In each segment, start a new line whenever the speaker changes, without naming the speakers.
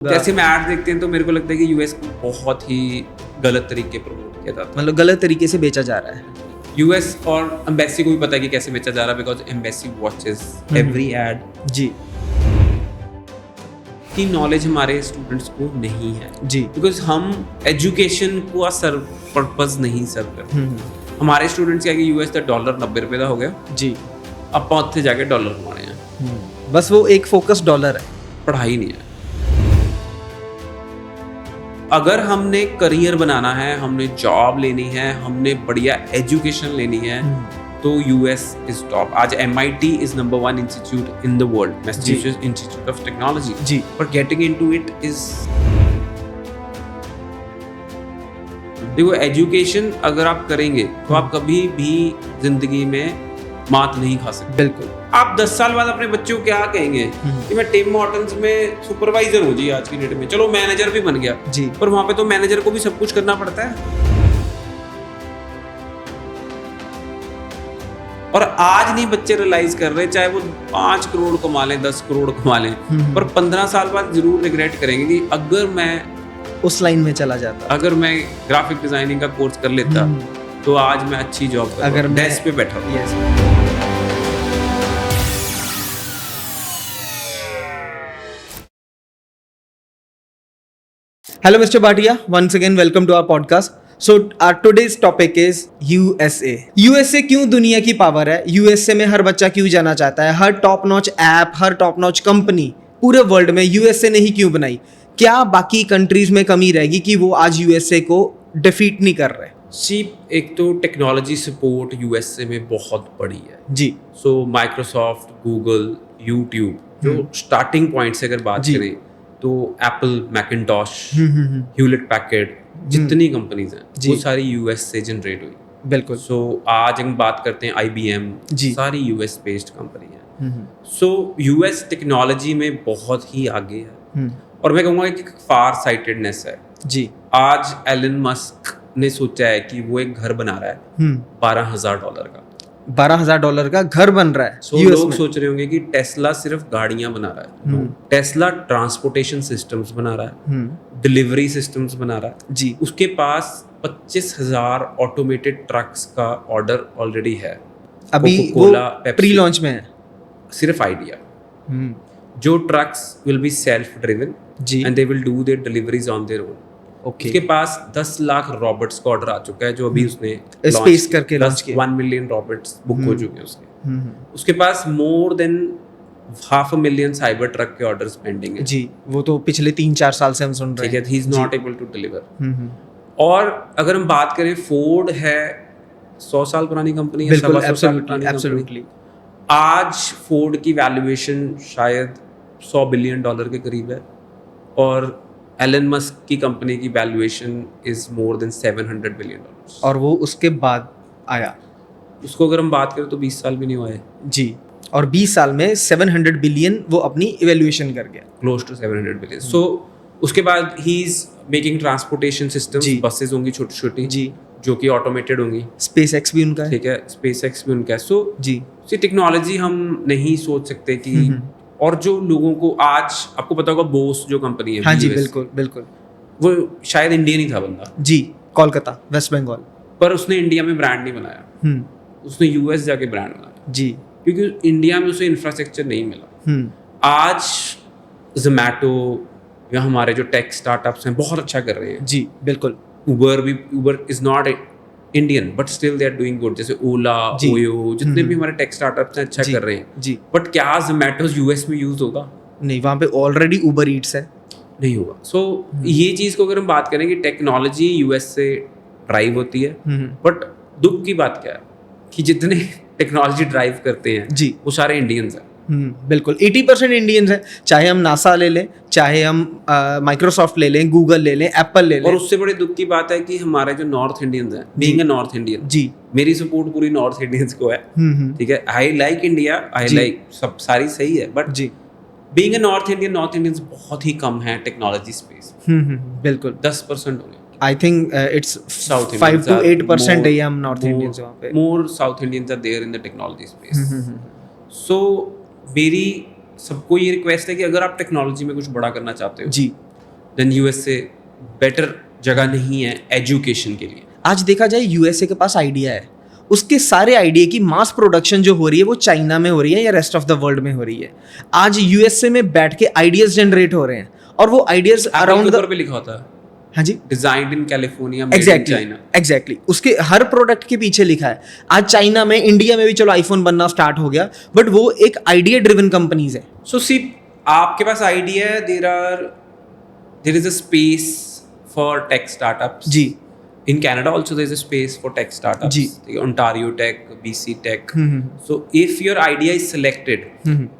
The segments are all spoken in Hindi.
जैसे मैं ऐड देखते हैं तो मेरे को लगता है कि यूएस को बहुत ही गलत तरीके प्रमोट किया जाता है,
मतलब गलत तरीके से बेचा जा रहा है।
यूएस और एम्बेसी को भी पता है कि कैसे बेचा जा रहा है, because embassy watches every ad.
जी
की नॉलेज हमारे स्टूडेंट्स को नहीं है
जी
बिकॉज हम एजुकेशन को सर्व पर्पज नहीं सर्व करते। हमारे स्टूडेंट्स क्या कि यूएस का डॉलर 90 रुपए का हो गया
जी,
ਆਪਾਂ ਉੱਥੇ ਜਾ ਕੇ डॉलर कमाने हैं।
बस वो एक फोकस डॉलर है,
पढ़ाई नहीं है। अगर हमने करियर बनाना है, हमने जॉब लेनी है, हमने बढ़िया एजुकेशन लेनी है, तो यूएस इज टॉप। आज MIT is number 1 institute in the world, Massachusetts Institute of Technology
जी।
पर गेटिंग इनटू इट इज, देखो एजुकेशन अगर आप करेंगे तो आप कभी भी जिंदगी में मात नहीं खा सकते।
बिल्कुल।
आप 10 साल बाद अपने बच्चों को क्या कहेंगे कि मैं टिम हॉर्टन्स में सुपरवाइजर हूँ जी आज की डेट में, चलो मैनेजर भी बन गया
जी,
पर वहां पे तो मैनेजर को भी सब कुछ करना पड़ता है। और आज नहीं बच्चे रियलाइज कर रहे, चाहे वो 5 करोड़ कमा लें, 10 करोड़ कमा लें, पर 15 साल बाद जरूर रिग्रेट करेंगे कि अगर मैं
उस लाइन में चला जाता,
अगर मैं ग्राफिक डिजाइनिंग का कोर्स कर लेता तो आज मैं अच्छी जॉब कर,
अगर
डेस्क पे बैठा हूं।
Yes. Hello, Mr. Bhatia. Once again, welcome to our podcast. So, our today's topic is USA. USA क्यों दुनिया की पावर है? USA में हर बच्चा क्यों जाना चाहता है? हर टॉप नॉच ऐप, हर टॉप नॉच कंपनी पूरे वर्ल्ड में USA ने ही क्यों बनाई? क्या बाकी कंट्रीज में कमी रहेगी कि वो आज USA को डिफीट नहीं कर रहे?
एक तो टेक्नोलॉजी सपोर्ट यूएसए में बहुत बड़ी है
जी।
सो माइक्रोसॉफ्ट, गूगल, यूट्यूब, जो स्टार्टिंग पॉइंट से अगर बात करें तो एप्पल, मैकिन्टॉश, ह्यूलेट पैकर्ड, जितनी कंपनीज हैं वो सारी यूएस से जनरेट हुई।
बिल्कुल।
सो आज हम बात करते हैं IBM, सारी यूएस बेस्ड कंपनी है। सो यूएस टेक्नोलॉजी में बहुत ही आगे है और मैं कहूँगा कि फार साइटेडनेस है
जी।
आज एलन मस्क ने सोचा है कि वो एक घर बना रहा है $12,000 का।
$12,000 का घर बन रहा है।
So, लोग सोच रहे होंगे कि टेस्ला सिर्फ गाड़ियां बना रहा है, टेस्ला ट्रांसपोर्टेशन सिस्टम्स बना रहा है, डिलीवरी सिस्टम्स बना रहा है
जी।
उसके पास 25,000 ऑटोमेटेड ट्रक्स का ऑर्डर ऑलरेडी है।
अभी वो प्री लॉन्च में है,
सिर्फ आइडिया। जो trucks will be self driven
जी,
and they will do their deliveries on their own. उसके पास 10 लाख रॉबर्ट्स का ऑर्डर आ चुका है, जो अभी उसने
स्पेस करके लॉन्च किया।
1 मिलियन रॉबर्ट्स बुक हो चुके हैं उसके। उसके पास मोर देन 500,000 साइबर ट्रक के ऑर्डर्स पेंडिंग है
जी। वो तो पिछले 3-4 साल से हम सुन रहे हैं।
He is not able to deliver. और अगर हम बात करें, फोर्ड है 100 साल पुरानी कंपनी है,
बिल्कुल,
100 साल पुरानी
एब्सोल्युटली।
आज फोर्ड की वैल्यूएशन शायद $100 बिलियन के करीब है और एलन मस्क की कंपनी की valuation is more than $700 billion.
और वो उसके बाद आया।
उसको अगर हम बात करें तो 20 साल भी नहीं हुए
जी। और 20 साल में 700 बिलियन वो अपनी इवैल्यूएशन कर गया,
क्लोज टू 700 बिलियन। सो उसके बाद he is making transportation systems, buses होंगी छोटी छोटी जी, जो कि ऑटोमेटेड होंगी।
SpaceX भी उनका है,
ठीक है, SpaceX भी उनका है। सो
जी,
टेक्नोलॉजी हम नहीं सोच सकते कि और जो लोगों को आज आपको पता होगा, बोस जो कंपनी है,
हाँ जी, बिल्कुल बिल्कुल,
वो शायद इंडियन ही था बंदा
जी, कोलकाता, वेस्ट बंगाल, पर
उसने इंडिया में ब्रांड नहीं बनाया, उसने यूएस जाके ब्रांड बनाया
जी,
क्योंकि इंडिया में उसे इंफ्रास्ट्रक्चर नहीं मिला। आज जोमैटो या हमारे जो टेक स्टार्टअप्स हैं बहुत अच्छा कर रहे हैं
जी, बिल्कुल।
Uber is not Indian but still they are doing good. जैसे ओला, ओयो, जितने भी हमारे टेक स्टार्टअप्स हैं अच्छा कर रहे हैं जी। बट क्या जोमैटो यूएस में यूज होगा? नहीं,
वहाँ पे ऑलरेडी उबर ईट्स है,
नहीं होगा। सो ये चीज को अगर हम बात करें कि टेक्नोलॉजी यूएस से ड्राइव होती है, बट दुख की बात क्या है कि जितने टेक्नोलॉजी ड्राइव करते हैं जी वो सारे इंडियंस हैं।
बिल्कुल 80% इंडियंस हैं, चाहे हम नासा ले लें, चाहे हम माइक्रोसॉफ्ट ले लें, गूगल ले लें, एप्पल ले लें।
और उससे बड़े दुख की बात है कि हमारे जो नॉर्थ इंडियंस हैं, बीइंग अ नॉर्थ इंडियन जी, मेरी सपोर्ट पूरी नॉर्थ इंडियंस को है। ठीक है, I like India, I like सब सारी सही है, बट जी बीइंग अ नॉर्थ इंडियंस बहुत ही कम है टेक्नोलॉजी स्पेस।
बिल्कुल
10% होंगे।
आई थिंक इट्स 5 to 8% है हम नॉर्थ इंडियंस वहाँ पे।
More south Indians are there in the technology space. So मेरी सबको ये रिक्वेस्ट है कि अगर आप टेक्नोलॉजी में कुछ बड़ा करना चाहते हो जी, देन यूएसए बेटर जगह नहीं है एजुकेशन के लिए।
आज देखा जाए यूएसए के पास आइडिया है, उसके सारे आइडिया की मास प्रोडक्शन जो हो रही है वो चाइना में हो रही है या रेस्ट ऑफ द वर्ल्ड में हो रही है। आज यूएसए में बैठ के आइडियाज जनरेट हो रहे हैं और वो आइडियाज अराउंड
पे लिखा होता है,
हाँ जी,
designed in California, made in China.
Exactly, उसके हर प्रोडक्ट के पीछे लिखा है। आज चाइना में, इंडिया में भी चलो आईफोन बनना स्टार्ट हो गया, बट वो एक आइडिया ड्रिवन कंपनीज है।
सो सी, आपके पास आइडिया है, there is a space for tech startups.
जी,
in Canada also there is a space for tech startups,
जी,
Ontario Tech, BC Tech. So if your idea is selected,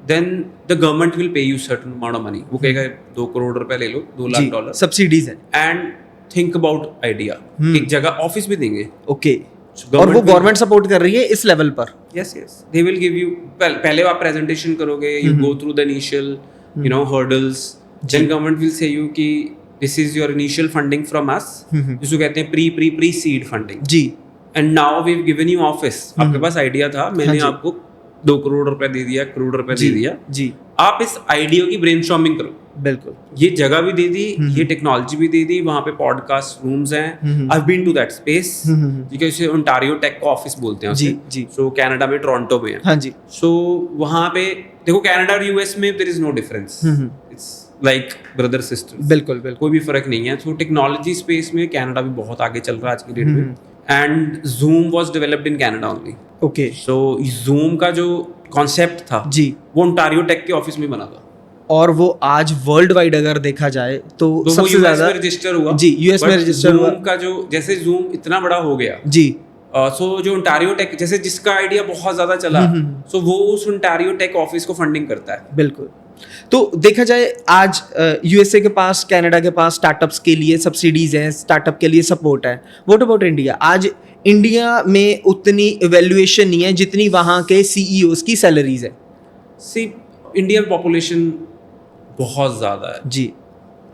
then the government will pay you certain amount of money. वो कहेगा 2 करोड़ रुपए ले लो, $2 लाख डॉलर,
सब्सिडीज है,
and think about idea. एक जगह ऑफिस भी देंगे,
ओके, और वो गवर्नमेंट सपोर्ट कर रही है इस लेवल पर।
yes they will give you, पहले आप प्रेजेंटेशन करोगे, you go through the initial hurdles, then government will say you कि this is your initial funding from us, जिसको कहते हैं pre seed funding
ji,
and now we've given you office. आपके पास आइडिया था, मैंने आपको 2 करोड़ रुपए दे दिया, करोड़ रुपए दे दिया
जी,
आप इस आइडिया की ब्रेनस्टॉर्मिंग करो।
बिल्कुल,
ये जगह भी दे दी, ये टेक्नोलॉजी भी दे दी, वहां पे पॉडकास्ट रूम्स हैं, I have been to that space, ठीक है, इसे ओंटारियो टेक का ऑफिस बोलते हैं
जी, जी,
सो कनाडा में टोरंटो में है,
हाँ जी,
सो वहां पे देखो कनाडा और यूएस में there is no difference, it's like brother sister,
बिल्कुल बिल्कुल,
कोई भी फर्क नहीं है। सो टेक्नोलॉजी स्पेस में कनाडा भी बहुत आगे चल रहा है आज की डेट में, and Zoom was developed in Canada only.
Okay,
so Zoom का जो कॉन्सेप्ट था
जी,
वो ओंटारियो टेक के ऑफिस में बना था,
और वो आज वर्ल्ड वाइड अगर देखा जाए तो सबसे ज्यादा
रजिस्टर हुआ
जी, यूएस में रजिस्टर हुआ।
का जो जैसे Zoom इतना बड़ा हो गया
जी,
सो जो ओंटारियो टेक, जैसे जिसका आइडिया बहुत ज्यादा चला, सो वो उस ओंटारियो टेक ऑफिस को फंडिंग करता है।
बिल्कुल, तो देखा जाए आज यूएसए के पास, कनाडा के पास स्टार्टअप्स के लिए सब्सिडीज हैं, स्टार्टअप के लिए सपोर्ट है। What about India? आज इंडिया में उतनी वैल्यूएशन नहीं है जितनी वहाँ के सीईओज की सैलरीज है।
सी, इंडियन पॉपुलेशन बहुत ज़्यादा है
जी,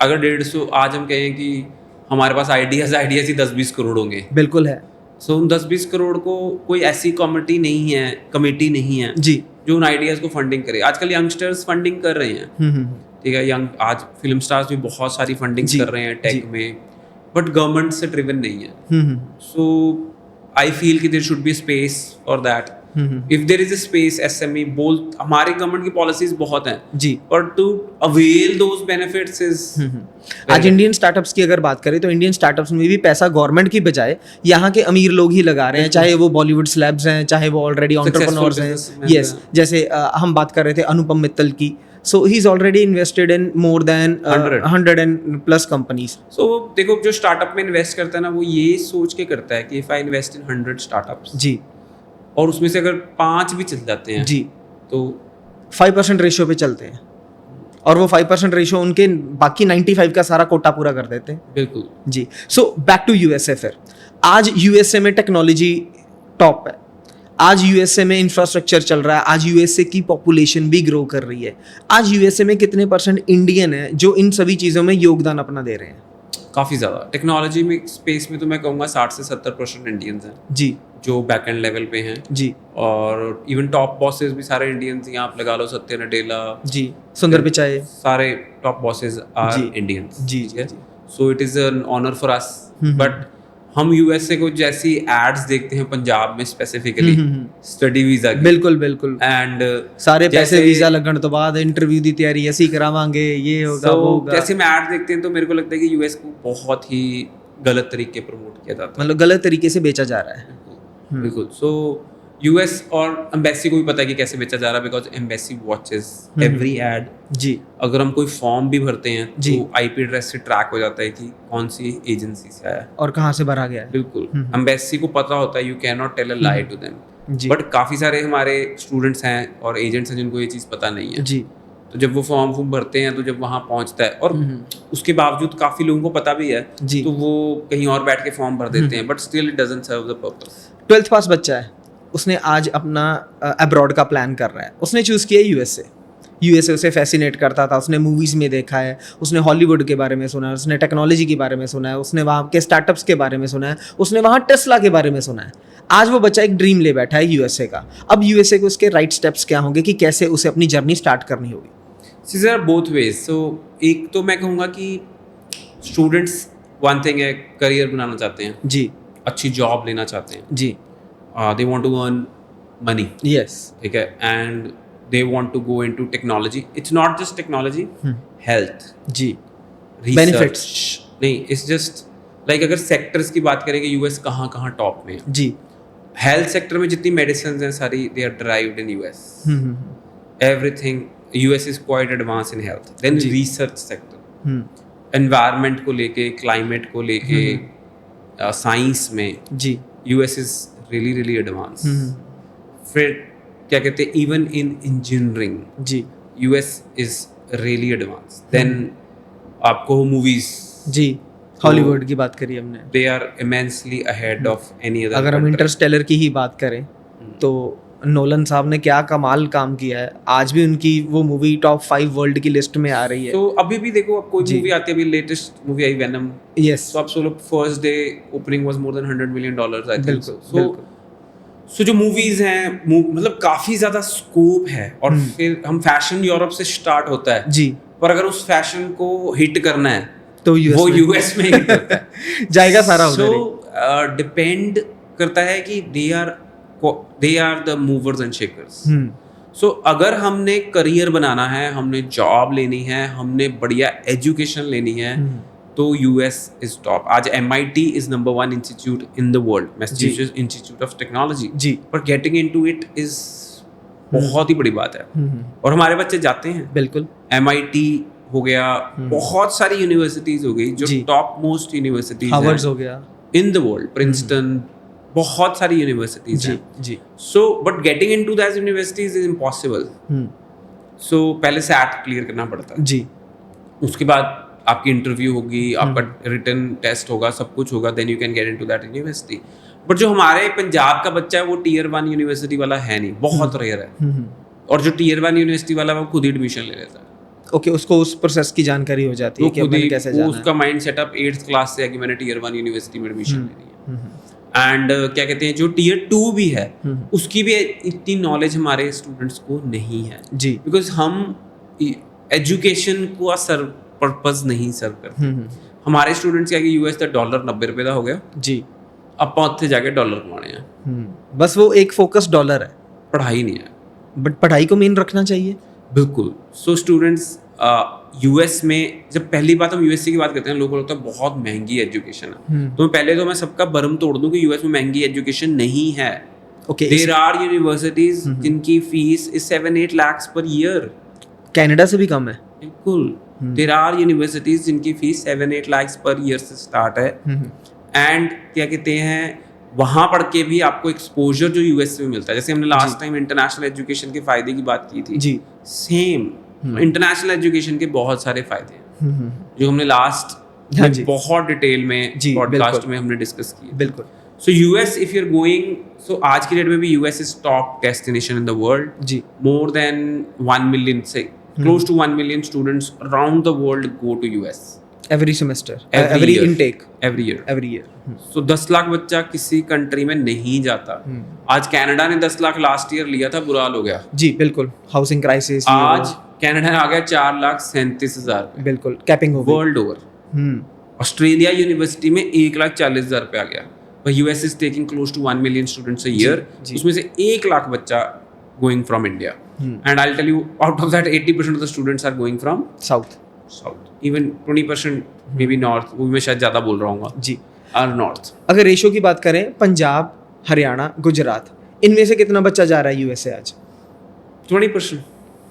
अगर 150, आज हम कहें कि हमारे पास आइडियाज ही 10-20 करोड़ होंगे,
बिल्कुल है।
सो उन 10-20 करोड़ को कोई ऐसी कमेटी नहीं है
जी,
जो उन आइडियाज को फंडिंग करे। आजकल यंगस्टर्स फंडिंग कर रहे हैं, ठीक है, आज फिल्म स्टार्स भी बहुत सारी फंडिंग कर रहे हैं टेक में, बट गवर्नमेंट से ड्रिवन नहीं है। सो आई फील कि there should be space for that. If there is a space, SME बोल, हमारे गवर्नमेंट की पॉलिसीज बहुत हैं
जी,
but to avail those benefits is.
आज इंडियन स्टार्टअप्स की अगर बात करें तो इंडियन स्टार्टअप्स में भी पैसा गवर्नमेंट की बजाय यहाँ के अमीर लोग ही लगा रहे हैं, चाहे वो बॉलीवुड स्लैब्स हैं, चाहे वो ऑलरेडी एंटरप्रेन्योर्स हैं। यस, जैसे हम बात कर रहे थे अनुपम मित्तल की, so he's already invested in more than 100 and plus companies.
So देखो, जो स्टार्टअप में इन्वेस्ट करता है ना, वो ये सोच के करता है कि if I invest in 100 startups
जी,
और उसमें से अगर 5 भी चल जाते हैं
जी,
तो
5% रेशियो पे चलते हैं, और वो 5% रेशियो उनके बाकी 95 का सारा कोटा पूरा कर देते हैं।
बिल्कुल
जी। So back to USA. फिर आज यूएसए में टेक्नोलॉजी टॉप है, आज यूएसए में इंफ्रास्ट्रक्चर चल रहा है, आज यूएसए की पॉपुलेशन भी ग्रो कर रही है। आज यूएसए में कितने % इंडियन है जो इन सभी चीज़ों में योगदान अपना दे रहे हैं?
काफ़ी ज़्यादा। टेक्नोलॉजी में स्पेस में तो मैं कहूँगा 60 से 70% इंडियंस हैं
जी, जो
बैक एंड लेवल पे हैं
जी,
और इवन टॉप बॉसेस भी सारे इंडियंस हैं। आप लगा लो सत्य नडेला
जी, सुंदर पिचाई,
सारे टॉप बॉसेस आर इंडियंस
जी,
so it is an honour for us. But हम यूएसए को जैसी एड्स देखते हैं पंजाब में स्पेसिफिकली स्टडी वीजा की,
बिल्कुल बिल्कुल,
एंड
सारे पैसे वीजा लगने तो बाद इंटरव्यू दी तैयारी ऐसी करावांगे, ये होगा वो होगा।
जैसे हम एड देखते हैं तो मेरे को लगता है कि यूएस को बहुत ही गलत तरीके प्रमोट किया जाता है,
मतलब गलत तरीके से बेचा जा रहा है।
बिल्कुल। सो यूएस और एम्बेसी को भी पता है कि कैसे बेचा जा रहा है, because embassy watches every ad जी। अगर हम कोई फॉर्म भी भरते हैं तो आईपी एड्रेस से ट्रैक हो जाता है कि कौन सी एजेंसी से आया
और कहाँ से भरा गया है।
बिल्कुल, एम्बेसी को पता होता है, you can not tell a lie to them. But काफ़ी सारे हमारे स्टूडेंट्स हैं और एजेंट्स हैं जिनको ये चीज़ पता नहीं है जी। तो जब वो फॉर्म भरते हैं तो जब वहाँ पहुँचता है और उसके बावजूद काफ़ी लोगों को पता भी है तो वो कहीं और बैठ के फॉर्म भर देते हैं, but still it doesn't serve the purpose.
12th पास बच्चा है, उसने आज अपना अब्रॉड का प्लान कर रहा है, उसने चूज़ किया यूएसए उसे फैसिनेट करता था, उसने मूवीज़ में देखा है, उसने हॉलीवुड के बारे में सुना है, उसने टेक्नोलॉजी के बारे में सुना है, उसने वहाँ के स्टार्टअप्स के बारे में सुना है, उसने वहाँ टेस्ला के बारे में सुना है। आज वो बच्चा एक ड्रीम ले बैठा है यूएसए का। अब यूएसए को उसके राइट स्टेप्स क्या होंगे कि कैसे उसे अपनी जर्नी स्टार्ट करनी होगी?
Scissor both ways. सो एक तो मैं कहूँगा कि स्टूडेंट्स वन थिंग है, करियर बनाना चाहते हैं
जी,
अच्छी जॉब लेना चाहते हैं,
जी,
they want to earn money,
yes,
ठीक है, and they want to go into technology. It's not just technology, health,
जी,
रिसर्च नहीं, इट्स जस्ट लाइक अगर सेक्टर्स की बात करें कि यूएस कहाँ कहाँ टॉप में है.
जी,
हेल्थ सेक्टर में जितनी मेडिसिन हैं सारी they are driven in US. Everything US is quite advance in health. Then research sector, environment को लेके, क्लाइमेट को लेके, साइंस में
जी,
US is really really advance. फिर क्या कहते हैं, इवन इन इंजीनियरिंग
जी,
US is really advance. Then आपको मूवीज,
जी, हॉलीवुड की बात करी हमने.
They are immensely ahead of any other.
अगर हम इंटरस्टेलर की ही बात करें तो नोलन साहब ने क्या कमाल काम किया है. आज भी उनकी वो मूवी टॉप 5 वर्ल्ड की लिस्ट में आ रही है.
तो अभी भी देखो, अब कोई मूवी आती है, अभी लेटेस्ट मूवी आई वेनम.
यस,
सो अब solo first day opening was more than $100 million I think.
बिल्कुल.
सो जो मूवीज हैं, मतलब काफी ज्यादा स्कोप है. और फिर हम फैशन यूरोप से स्टार्ट होता है
जी,
पर अगर उस फैशन को हिट करना है
तो
वो यूएस में हिट करता है.
जाएगा सारा उधर.
सो डिपेंड करता है कि they are the movers and shakers. So अगर हमने करियर बनाना है, हमने जॉब लेनी है, हमने बढ़िया एजुकेशन लेनी है, तो यूएस इज टॉप. आज MIT is number 1 institute in the world, Massachusetts Institute of Technology.
जी,
पर गेटिंग इनटू इट इज बहुत ही बड़ी बात है. और हमारे बच्चे जाते हैं.
बिल्कुल.
MIT हो गया, बहुत सारी यूनिवर्सिटीज हो गई जो टॉप मोस्ट यूनिवर्सिटीज हैं.
हार्वर्ड हो गया
इन द वर्ल्ड, प्रिंसटन, बहुत सारी यूनिवर्सिटीज हैं.
जी.
So but getting into that universities is impossible. So पहले SAT क्लियर करना पड़ता है.
जी.
उसके बाद आपकी इंटरव्यू होगी, आपका रिटन टेस्ट होगा, सब कुछ होगा, then you can get into that university. But जो हमारे पंजाब का बच्चा है वो Tier 1 यूनिवर्सिटी वाला है नहीं, बहुत रेयर है. और जो Tier 1 यूनिवर्सिटी वाला है वो खुद ही एडमिशन ले लेता है.
ओके, उसको उस प्रोसेस की जानकारी हो जाती है कि मैंने कैसे जाना है.
उसका माइंड सेटअप 8th क्लास से है कि मैंने Tier 1 यूनिवर्सिटी में एडमिशन लेनी है. एंड क्या कहते हैं, जो Tier 2 भी है उसकी भी इतनी नॉलेज हमारे स्टूडेंट्स को नहीं है.
जी,
बिकॉज हम एजुकेशन को सर पर्पज नहीं सर्व करते. हमारे स्टूडेंट्स क्या कि यूएस का डॉलर $90 का हो गया
जी,
ਆਪਾਂ ਉੱਥੇ ਜਾ ਕੇ डॉलर कमाने हैं.
बस वो एक फोकस डॉलर है,
पढ़ाई नहीं है.
बट पढ़ाई को मेन रखना चाहिए.
बिल्कुल. सो स्टूडेंट्स यूएस में, जब पहली बात हम यूएससी की बात करते हैं, लोगों को लगता है बहुत महंगी एजुकेशन है. तो पहले तो मैं सबका भरम तोड़ दूं कि यूएस में महंगी एजुकेशन नहीं है.
ओके,
देयर आर यूनिवर्सिटीज जिनकी fees is 7-8 lakhs per year.
Canada से भी कम है.
बिल्कुल. देयर आर यूनिवर्सिटीज जिनकी फीस 7-8 lakhs पर ईयर से स्टार्ट है. एंड क्या कहते हैं, वहाँ पढ़ के भी आपको एक्सपोजर जो यूएस में मिलता है. जैसे हमने लास्ट टाइम इंटरनेशनल एजुकेशन के फायदे की बात की थी.
जी,
सेम इंटरनेशनल एजुकेशन के बहुत सारे फायदे हैं जो हमने लास्ट बहुत डिटेल में पॉडकास्ट में हमने डिस्कस किए.
बिल्कुल.
So US if you are going, so आज की डेट में भी US is top destination in the world.
जी,
मोर देन 1 million से close to 1 million students around the world go to US
every semester, every intake,
every year. So 10 lakh बच्चा किसी कंट्री में नहीं जाता. आज कनाडा ने 10 लाख लास्ट ईयर लिया था, बुरा हाल हो गया.
जी, बिल्कुल. Housing crisis.
आज कनाडा आ गया 4,37,000.
बिल्कुल, कैपिंग हो गई
वर्ल्ड ओवर. ऑस्ट्रेलिया यूनिवर्सिटी में 1,40,000 पे आ गया. पर US is taking close to 1 million students a year. उसमें से 1 लाख बच्चा going from India. And I will tell you, out of that 80% of the students are going from
south.
Even 20% maybe north. वो मैं शायद ज़्यादा बोल रहा हूँ
जी,
आर नॉर्थ.
अगर रेशो की बात करें, पंजाब, हरियाणा, गुजरात, इनमें से कितना बच्चा जा रहा है यूएसए आज?
20%.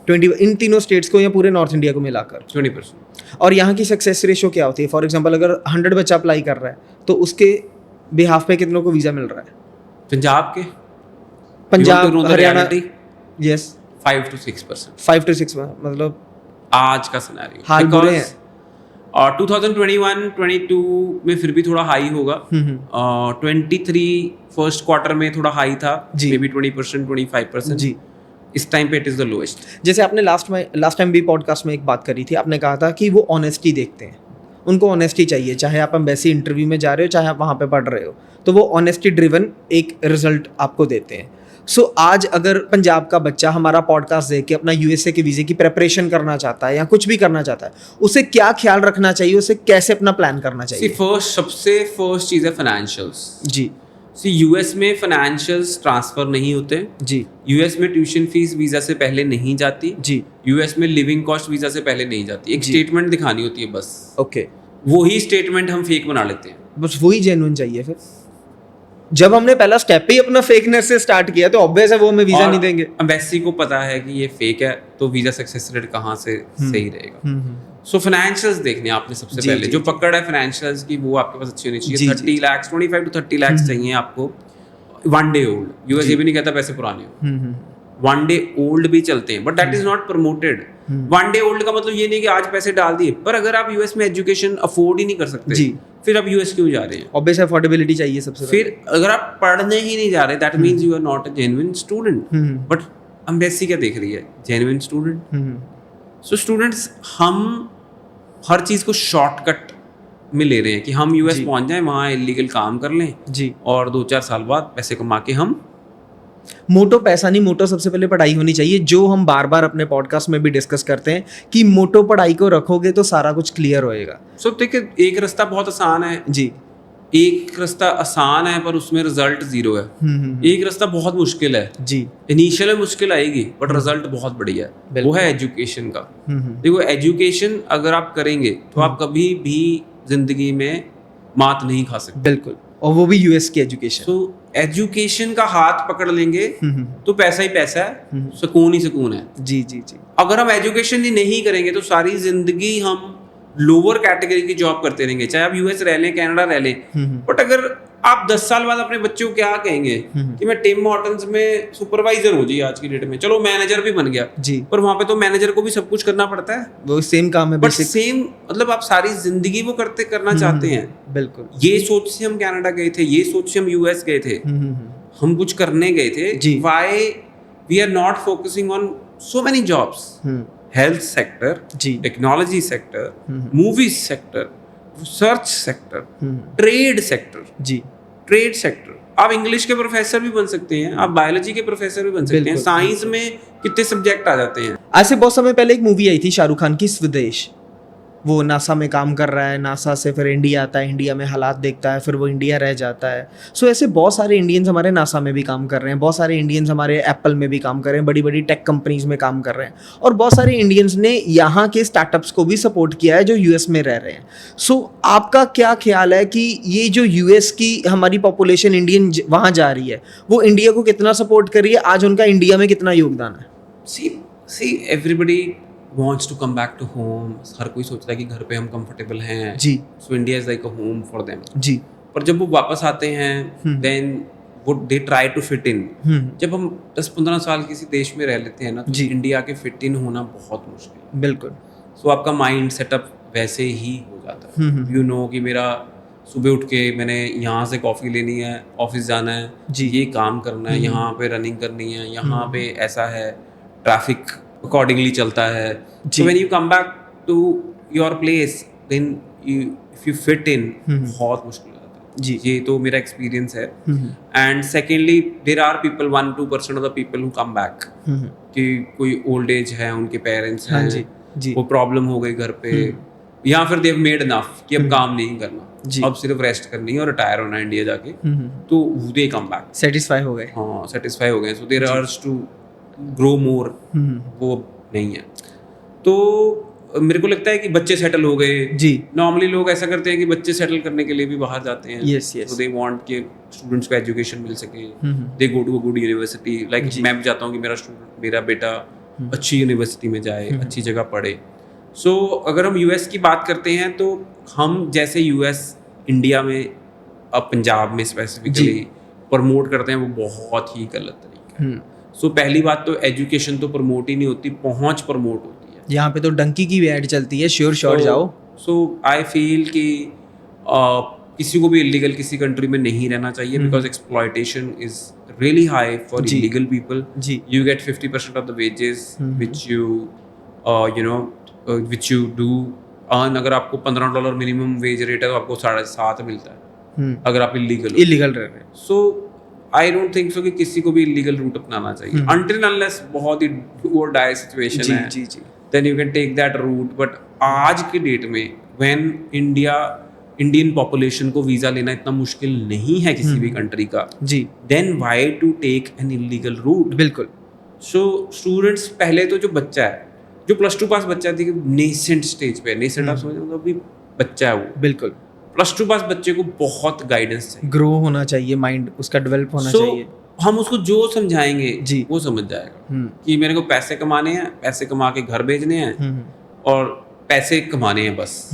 20, इन तीनों स्टेट्स को या पूरे नॉर्थ इंडिया को मिलाकर
20%.
और यहाँ की सक्सेस रेशो क्या होती है? फॉर एग्जांपल, अगर 100 बच्चा अप्लाई कर रहा है तो उसके बिहाफ पे कितनों को वीज़ा मिल रहा है?
पंजाब के,
Punjab, Haryana, yes,
5 to 6%.
5 to 6, मतलब
आज का सिनेरियो.
हाल बुरे हैं.
और 2021-22 में फिर भी थोड़ा हाई होगा. 23 फर्स्ट क्वार्टर में थोड़ा हाई था, मे बी 20%, 25%.
जी,
इस टाइम पे इट इज द लोएस्ट.
जैसे आपने लास्ट टाइम भी पॉडकास्ट में एक बात करी थी, आपने कहा था कि वो ऑनेस्टी देखते हैं, उनको ऑनेस्टी चाहिए. चाहे आप एम्बेसी इंटरव्यू में जा रहे हो, चाहे आप वहाँ पे पढ़ रहे हो, तो वो ऑनेस्टी ड्रिवन एक रिजल्ट आपको देते हैं. सो आज अगर पंजाब का बच्चा हमारा पॉडकास्ट देख के अपना यूएसए के वीजे की प्रेपरेशन करना चाहता है या कुछ भी करना चाहता है, उसे क्या ख्याल रखना चाहिए, उसे कैसे अपना प्लान करना चाहिए?
सबसे फर्स्ट चीज़ है फाइनेंशियल्स
जी।
यूएस में फाइनेंशियल्स ट्रांसफर नहीं होते जी। यूएस में ट्यूशन फीस वीजा से पहले नहीं जाती जी। यूएस में लिविंग कॉस्ट वीजा से पहले नहीं जाती, एक स्टेटमेंट दिखानी होती है बस।
ओके।
वही स्टेटमेंट हम फेक बना लेते हैं,
बस वही जेन्युइन चाहिए। फिर जब हमने पहला स्टेप ही अपना फेकनेस से स्टार्ट किया तो ऑब्वियस है वो हमें वीजा नहीं देंगे।
एम्बेसी को पता है कि ये फेक है, तो वीजा सक्सेस रेट कहाँ से सही रहेगा। सो फाइनेंशियल्स देखने आपने सबसे पहले जो पकड़ है फाइनेंशियल्स की, वो आपके पास अच्छी होनी चाहिए। 30 लाख 25 to 30 लाख चाहिए आपको। 1 day old, यूएस ये भी नहीं कहता पैसे पुराने हो। 1 day old भी चलते हैं, but that is not promoted. 1 day old का मतलब ये नहीं कि आज पैसे डाल दिए, पर अगर आप यूएस में एजुकेशन अफोर्ड ही नहीं कर सकते जी, फिर आप यूएस क्यों जा रहे हैं?
ऑब्वियस अफोर्डेबिलिटी चाहिए सबसे।
फिर अगर आप पढ़ने ही नहीं जा रहे, that means you are not a genuine student. But embassy क्या देख रही है? Genuine student. सो स्टूडेंट्स, हम हर चीज को शॉर्टकट में ले रहे हैं कि हम यूएस पहुंच जाएं, वहां इलीगल काम कर लें जी, और 2-4 साल बाद पैसे कमा के हम।
मोटो पैसा नहीं, मोटो सबसे पहले पढ़ाई होनी चाहिए, जो हम बार बार अपने पॉडकास्ट में भी डिस्कस करते हैं कि मोटो पढ़ाई को रखोगे तो सारा कुछ क्लियर होएगा।
सो देखिए, एक रास्ता बहुत आसान है जी, एक रास्ता आसान है पर उसमें रिजल्ट 0 है। एक रास्ता बहुत मुश्किल है जी, इनिशियल में मुश्किल आएगी बट रिजल्ट बहुत बढ़िया है, वो है एजुकेशन का। देखो, एजुकेशन अगर आप करेंगे तो आप कभी भी जिंदगी में मात नहीं खा सकते।
बिल्कुल, और वो भी यूएस की एजुकेशन।
तो एजुकेशन का हाथ पकड़ लेंगे तो पैसा ही पैसा है, सुकून ही सुकून है।
जी जी जी।
अगर हम एजुकेशन ही नहीं करेंगे तो सारी जिंदगी हम लोअर कैटेगरी की जॉब करते रहेंगे, चाहे आप यूएस रह लें, कनाडा रह लें। बट अगर आप 10 साल बाद अपने बच्चों को क्या कहेंगे कि मैं टिम हॉर्टन्स में सुपरवाइजर हूँ जी, आज की डेट में चलो मैनेजर भी बन गया जी, पर वहां पे तो मैनेजर को भी सब कुछ करना पड़ता है,
वो सेम काम है,
बट सेम मतलब आप सारी जिंदगी वो करना चाहते हैं।
बिल्कुल,
ये सोच से हम कनाडा गए थे, ये सोच से हम यूएस गए थे, हम कुछ करने गए थे। Why we are not focusing on so many jobs? Health sector जी, technology sector, movie sector, research sector, trade sector जी, ट्रेड सेक्टर। आप इंग्लिश के प्रोफेसर भी बन सकते हैं, आप बायोलॉजी के प्रोफेसर भी बन सकते हैं, साइंस में कितने सब्जेक्ट आ जाते हैं।
आज से बहुत समय पहले एक मूवी आई थी शाहरुख खान की, स्वदेश। वो नासा में काम कर रहा है, नासा से फिर इंडिया आता है, इंडिया में हालात देखता है, फिर वो इंडिया रह जाता है। सो ऐसे बहुत सारे इंडियंस हमारे नासा में भी काम कर रहे हैं, बहुत सारे इंडियंस हमारे एप्पल में भी काम कर रहे हैं, बड़ी बड़ी टेक कंपनीज में काम कर रहे हैं, और बहुत सारे इंडियंस ने यहाँ के स्टार्टअप्स को भी सपोर्ट किया है जो यूएस में रह रहे हैं। सो आपका क्या ख्याल है कि ये जो यूएस की हमारी पॉपुलेशन इंडियन वहाँ जा रही है, वो इंडिया को कितना सपोर्ट कर रही है, आज उनका इंडिया में कितना योगदान है?
See everybody wants to come back to home। हर कोई सोचता है कि घर पे हम कंफर्टेबल हैं जी, so India is like a home for them जी। पर जब वो वापस आते हैं देन वो they try to fit in. जब हम 10-15 साल किसी देश में रह लेते हैं ना, तो इंडिया के फिट इन होना बहुत मुश्किल है।
बिल्कुल।
सो आपका माइंड सेटअप वैसे ही हो जाता है। यू नो कि मेरा सुबह उठ के मैंने यहाँ से कॉफ़ी लेनी है, ऑफिस जाना है जी, ये काम करना है, यहाँ पे रनिंग करनी है, यहाँ पे ऐसा है, ट्रैफिक अकॉर्डिंगली चलता है। So when you come back to your place, then if you fit in, बहुत मुश्किल हो जाता है जी। ये तो मेरा एक्सपीरियंस है। And secondly, there are people 1-2% of the people who come back, कि कोई ओल्ड एज है, उनके पेरेंट्स हैं जी, वो प्रॉब्लम हो गई घर पे, या फिर दे हैव मेड इनफ कि अब काम नहीं करना, अब सिर्फ रेस्ट करनी है और रिटायर होना है इंडिया जाके, तो दे कम बैक,
सेटिस्फाई हो गए।
हाँ, सेटिस्फाई हो गए। So there urge to grow more, वो नहीं है। तो मेरे को लगता है कि बच्चे सेटल हो गए जी। नॉर्मली लोग ऐसा करते हैं कि बच्चे सेटल करने के लिए भी बाहर जाते हैं।
yes, yes.
So they want कि स्टूडेंट्स को एजुकेशन मिल सके, they go to a good university. Like मैं भी चाहता हूँ कि मेरा बेटा अच्छी यूनिवर्सिटी में जाए, अच्छी जगह पढ़े। सो अगर हम यूएस की बात करते हैं तो हम जैसे यूएस इंडिया में अब पंजाब में स्पेसिफिकली प्रमोट करते हैं, वो बहुत ही गलत तरीका है। सो पहली बात तो एजुकेशन तो प्रमोट ही नहीं होती, पहुंच प्रमोट होती है।
यहाँ पे तो डंकी की भी ऐड चलती है, श्योर शॉट जाओ।
सो आई फील कि किसी को भी इलीगल किसी कंट्री में नहीं रहना चाहिए, because exploitation is really high for illegal people. You get 50% of the wages which you do earn. अगर आपको $15 मिनिमम वेज रेट है तो आपको 7.5 मिलता है अगर आप इलीगल
रह रहे हैं।
सो आई डोंट थिंक सो कि किसी को भी इलीगल रूट अपनाना चाहिए अनटिल अनलेस बहुत ही डू और डाई सिचुएशन है,
जी जी,
then you can take that route. But आज के डेट में व्हेन इंडियन पॉपुलेशन को वीजा लेना इतना मुश्किल नहीं है किसी भी कंट्री का,
जी,
then why to take an illegal route.
बिल्कुल।
सो स्टूडेंट्स, पहले तो जो बच्चा है, जो +2 पास बच्चा है, नेसेंट स्टेज पे, नेसेंट आप समझ रहे हो, अभी बच्चा है वो,
बिल्कुल।
+2 पास बच्चे को बहुत गाइडेंस चाहिए,
ग्रो होना चाहिए, माइंड उसका डेवलप होना चाहिए।
हम उसको जो समझाएंगे
जी,
वो समझ जाएगा कि मेरे को पैसे कमाने हैं, पैसे कमा के घर भेजने हैं और पैसे कमाने हैं बस।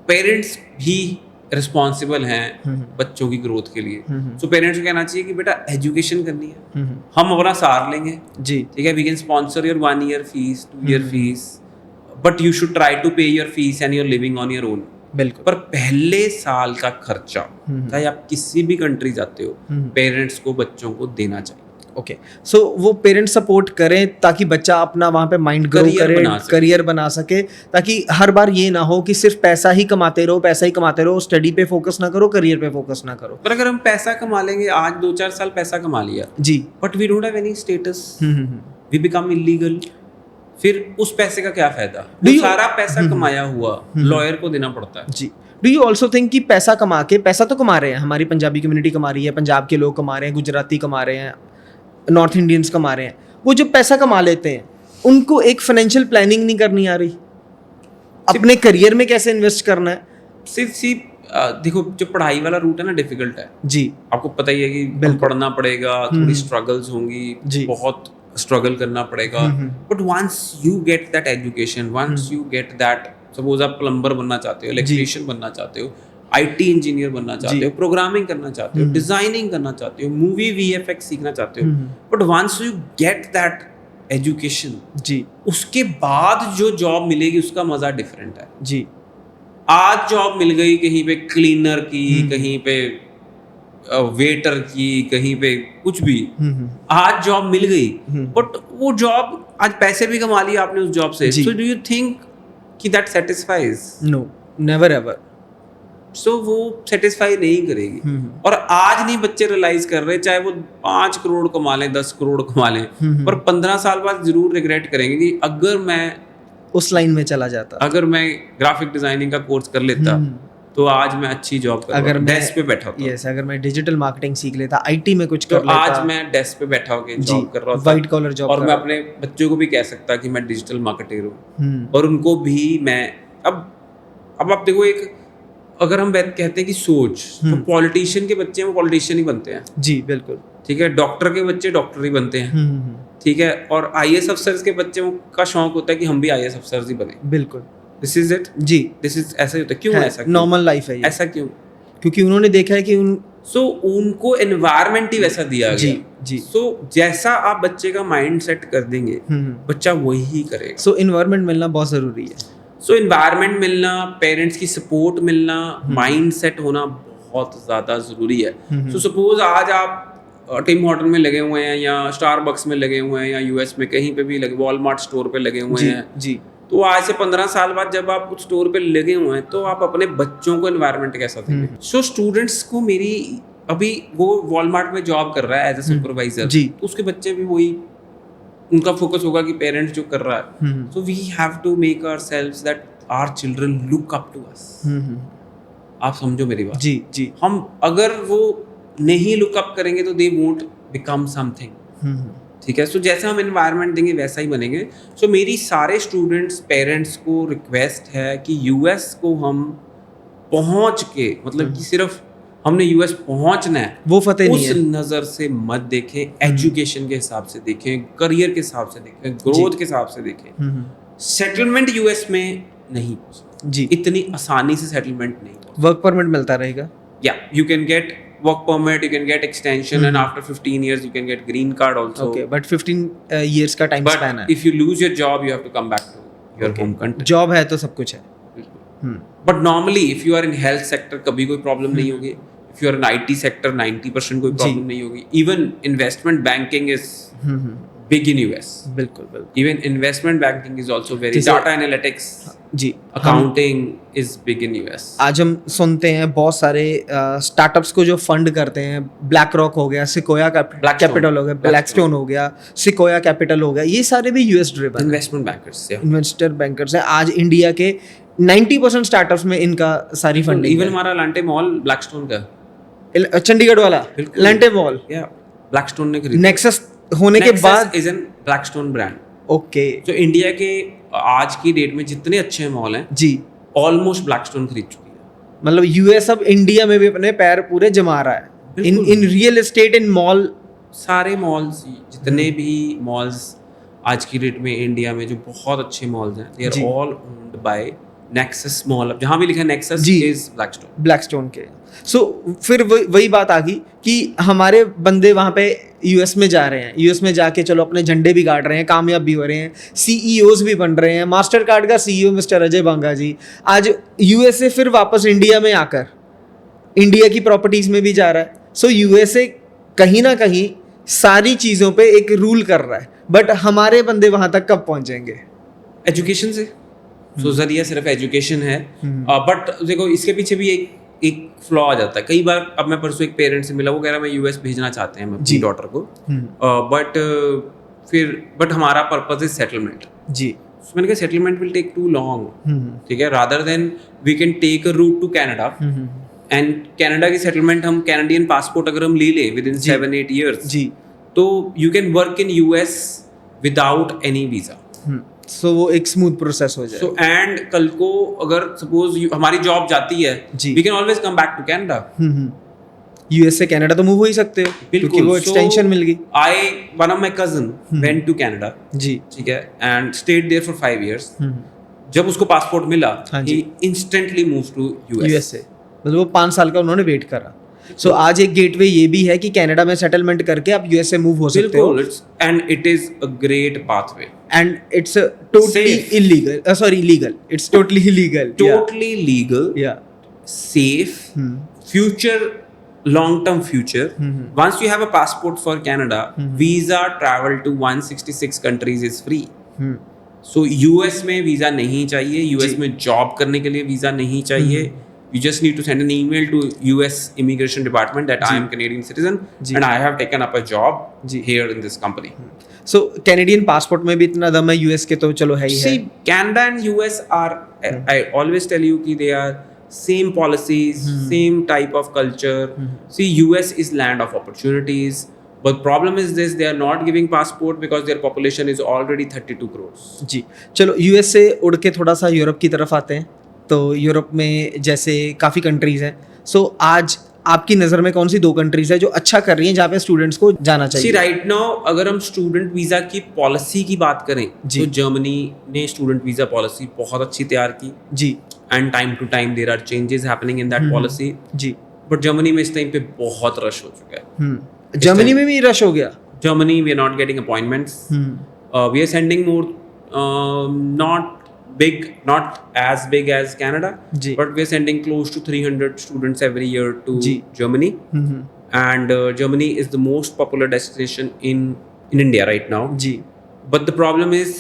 पेरेंट्स भी रिस्पॉन्सिबल हैं बच्चों की ग्रोथ के लिए। सो पेरेंट्स को कहना चाहिए कि बेटा एजुकेशन करनी है, हम अपना सार लेंगे जी, ठीक है, we can sponsor your 1 year fees, 2 year fees, but you should try to pay your fees and your living on your own. बिल्कुल। पर पहले साल का खर्चा चाहे आप किसी भी कंट्री जाते हो, पेरेंट्स को बच्चों को देना चाहिए।
ओके, सो वो पेरेंट्स सपोर्ट करें ताकि बच्चा अपना वहाँ पे माइंड ग्रो करे, करियर बना सके, ताकि हर बार ये ना हो कि सिर्फ पैसा ही कमाते रहो, स्टडी पे फोकस ना करो, करियर पे फोकस ना करो।
पर अगर हम पैसा कमा लेंगे, आज 2-4 साल पैसा कमा लिया जी, but we don't have any status, we become illegal, फिर उस पैसे का क्या फायदा? वो सारा पैसा कमाया हुआ लॉयर को देना पड़ता है जी।
डू यू ऑल्सो थिंक कि पैसा कमा के, पैसा तो कमा रहे हैं, हमारी पंजाबी कम्युनिटी कमा रही है, पंजाब के लोग कमा रहे हैं, गुजराती कमा रहे हैं, नॉर्थ इंडियंस कमा रहे हैं, वो जो पैसा कमा लेते हैं उनको एक फाइनेंशियल प्लानिंग नहीं करनी आ रही, अपने करियर में कैसे इन्वेस्ट करना है?
सिर्फ देखो, जो पढ़ाई वाला रूट है ना, डिफिकल्ट है जी, आपको पता ही है कि पढ़ना पड़ेगा, थोड़ी स्ट्रगल्स होंगी, बहुत स्ट्रगल करना पड़ेगा, but once you get that education, once you get that, suppose आप प्लम्बर बनना चाहते हो, इलेक्ट्रिशियन बनना चाहते हो, IT इंजीनियर बनना चाहते हो, प्रोग्रामिंग करना चाहते हो, डिजाइनिंग करना चाहते हो, मूवी VFX सीखना चाहते हो, but once you get that education जी, उसके बाद जो जॉब मिलेगी उसका मजा डिफरेंट है जी। आज जॉब मिल गई कहीं पे क्लीनर की, कहीं पे वेटर की, कहीं पे कुछ भी, आज जॉब मिल गई, बट वो जॉब आज पैसे भी कमा लिए आपने उस जॉब से, सो डू यू थिंक कि that satisfies? No, never ever. So वो सेटिस्फाई नहीं करेगी। और आज नहीं बच्चे रियलाइज कर रहे, चाहे वो 5 करोड़ कमा लें, 10 करोड़ कमा लें, पर 15 साल बाद जरूर रिग्रेट करेंगे कि अगर मैं
उस लाइन में चला जाता,
अगर मैं ग्राफिक डिजाइनिंग का कोर्स कर लेता, तो आज मैं अच्छी जॉब कर, अगर डेस्क पे बैठा होता, यस, अगर मैं डिजिटल मार्केटिंग सीख लेता, IT में कुछ कर लेता, आज मैं डेस्क पे बैठा होकर जॉब कर रहा होता, व्हाइट कॉलर जॉब, और मैं अपने बच्चों को भी कह सकता कि मैं डिजिटल मार्केटर हूँ, और उनको भी मैं अब आप देखो, एक अगर हम कहते हैं कि सोच, तो पॉलिटिशियन के बच्चे वो पॉलिटिशियन ही बनते हैं जी, बिल्कुल, ठीक है, डॉक्टर के बच्चे डॉक्टर ही बनते हैं, ठीक है, और IAS अफसर्स के बच्चे का शौक होता है कि हम भी IAS अफसर्स ही बने, बिल्कुल, दिस इज इट जी, दिस इज ऐसा ही होता है। क्यों ऐसा? नॉर्मल लाइफ है ये। ऐसा क्यों? क्योंकि उन्होंने देखा है कि उनको एनवायरनमेंट ही वैसा दिया गया जी। सो जैसा आप बच्चे का माइंड सेट कर देंगे, बच्चा वही करेगा। सो एनवायरनमेंट मिलना बहुत जरूरी है। सो एनवायरनमेंट मिलना, पेरेंट्स की सपोर्ट मिलना, माइंड सेट होना बहुत ज़्यादा ज़रूरी है। सो सपोज आज आप टिम हॉर्टन में लगे हुए हैं, या स्टारबक्स में लगे हुए हैं, या US में कहीं पे भी लगे, वॉलमार्ट स्टोर पे लगे हुए हैं जी, तो आज से 15 साल बाद जब आप उस स्टोर पे लगे हुए हैं, तो आप अपने बच्चों को एनवायरनमेंट कैसा देंगे? सो स्टूडेंट्स को, मेरी अभी वो वॉलमार्ट में जॉब कर रहा है एज ए सुपरवाइजर जी, तो उसके बच्चे भी वही, उनका फोकस होगा कि पेरेंट्स जो कर रहा है, so we have to make ourselves that our children look up to us. आप समझो मेरी बात जी जी। हम अगर वो नहीं लुक अप करेंगे तो दे वोंट बिकम समथिंग, ठीक है। सो जैसा हम एनवायरनमेंट देंगे वैसा ही बनेंगे। सो मेरी सारे स्टूडेंट्स, पेरेंट्स को रिक्वेस्ट है कि US को हम पहुंच के, मतलब कि सिर्फ हमने US पहुंचना है, वो फतेह नहीं है, उस नजर से मत देखें, एजुकेशन के हिसाब से देखें, करियर के हिसाब से देखें, ग्रोथ के हिसाब से देखें। सेटलमेंट US में नहीं जी, इतनी आसानी से सेटलमेंट नहीं। वर्क परमिट मिलता रहेगा, या you can gate work permit, you can get extension, and after 15 years you can get green card also. Okay, but 15 years का time span है. If you lose your job, you have to come back to your home country. Job है तो सब कुछ है. But normally, if you are in health sector, कभी कोई problem नहीं होगी. If you are in IT sector, 90% कोई problem नहीं होगी. Even investment banking is big in US.
बिल्कुल बिल्कुल
Even investment banking is also very,
जैसे-
data analytics,
ji.
accounting is big in US.
आज हम सुनते हैं बहुत सारे स्टार्टअप्स को जो फंड करते हैं, ब्लैक रॉक हो गया, सिकोया कैपिटल हो गया, ब्लैकस्टोन हो गया, सिकोया कैपिटल हो गया, ये सारे भी US driven
Investment bankers, yeah.
Investor bankers हैं। आज इंडिया के 90% स्टार्टअप्स में इनका सारी फंडिंग
Even हमारा लांटे मॉल Blackstone का,
चंडीगढ़ वाला
बिल्कुल।
लैंटे मॉल
yeah, Blackstone ने खरीदा।
नेक्सस होने के बाद
is an Blackstone brand.
Okay
तो इंडिया के आज की डेट में जितने अच्छे मॉल हैं,
जी,
ऑलमोस्ट ब्लैकस्टोन खरीद चुकी है।
मतलब यूएस अब इंडिया में भी अपने पैर पूरे जमा रहा है इन
बिल्कुल।
In real estate, in mall.
सारे मॉल्स, जितने भी मॉल्स आज की डेट में इंडिया में जो बहुत अच्छे मॉल्स हैं, दे
जी।
Are all owned by Nexus mall. जहाँ भी लिखा है नेक्सस
जी।
Is Blackstone.
ब्लैकस्टोन के। सो फिर वही बात आ गई कि हमारे बंदे वहाँ पे यूएस में जा रहे हैं, यूएस में जाके चलो अपने झंडे भी गाड़ रहे हैं, कामयाब भी हो रहे हैं, सीईओज भी बन रहे हैं। मास्टर कार्ड का सीईओ मिस्टर अजय बांगा जी आज यूएसए फिर वापस इंडिया में आकर इंडिया की प्रॉपर्टीज में भी जा रहा है। सो यूएसए कहीं ना कहीं सारी चीज़ों पे एक रूल कर रहा है, बट हमारे बंदे वहाँ तक कब पहुँचेंगे?
एजुकेशन से, तो जरिया सिर्फ एजुकेशन है। बट देखो इसके पीछे भी एक फ्लॉ आ जाता है कई बार। अब मैं परसों एक पेरेंट से मिला, वो कह रहा है मैं यूएस भेजना चाहते हैं अपनी डॉटर को, बट हमारा पर्पस इज सेटलमेंट।
जी।
So, मैंने कहा settlement will take too long, ठीक है, rather than we can take a route to Canada, and Canada की सेटलमेंट हम कैनेडियन पासपोर्ट अगर हम ले लें विद इन 7-8 years,
जी,
तो you can work in US without any visa.
So वो एक स्मूथ प्रोसेस हो जाए।
सो एंड कल को अगर सपोज हमारी जॉब जाती है,
जी।
We can always come back to Canada.
US से कनाडा तो मूव हो ही सकते हो क्योंकि वो एक्सटेंशन मिल गई।
One of my cousin went to Canada,
जी,
ठीक है, and stayed there for 5 years। जब उसको पासपोर्ट मिला,
हाँ
he instantly moved to US.
USA, मतलब वो 5 साल का उन्होंने वेट करा। सो आज एक गेटवे ये भी है कि कनाडा में सेटलमेंट करके आप यूएसए मूव हो सकते हो,
and it is a great pathway,
and it's totally illegal, sorry legal, it's totally legal,
totally legal,
या
safe, future, long-term future. Once you have a passport for Canada, visa travel to 166 countries is free. So US में वीजा नहीं चाहिए, US में जॉब करने के लिए वीजा नहीं चाहिए. You just need to send an email to US Immigration Department that I am Canadian citizen and I have taken up a job here in this company.
So Canadian passport में भी इतना दम है, यूएस के तो चलो है ही है।
See, Canada and US are, I always tell you कि they are same policies, same type of culture. See, US is land of opportunities, but problem is this: they are not giving passport because their population is already 32 crores.
जी, चलो यूएस से उड़ के थोड़ा सा यूरोप की तरफ आते हैं। तो यूरोप में जैसे काफ़ी कंट्रीज़ हैं, सो आज आपकी नज़र में कौन सी 2 कंट्रीज़ है जो अच्छा कर रही हैं जहाँ पे स्टूडेंट्स को जाना चाहिए?
See, right now अगर हम स्टूडेंट वीज़ा की पॉलिसी की बात करें तो जर्मनी ने स्टूडेंट वीज़ा पॉलिसी बहुत अच्छी तैयार की
जी,
and time to time there are changes happening in that policy
जी,
बट जर्मनी में इस टाइम पे बहुत रश हो चुका है।
जर्मनी में भी रश हो गया।
Germany, we are not getting appointments. We are sending more, not as big as Canada,
ji,
but we are sending close to 300 students every year to Germany. And Germany is the most popular destination in India right now.
Ji,
But the problem is,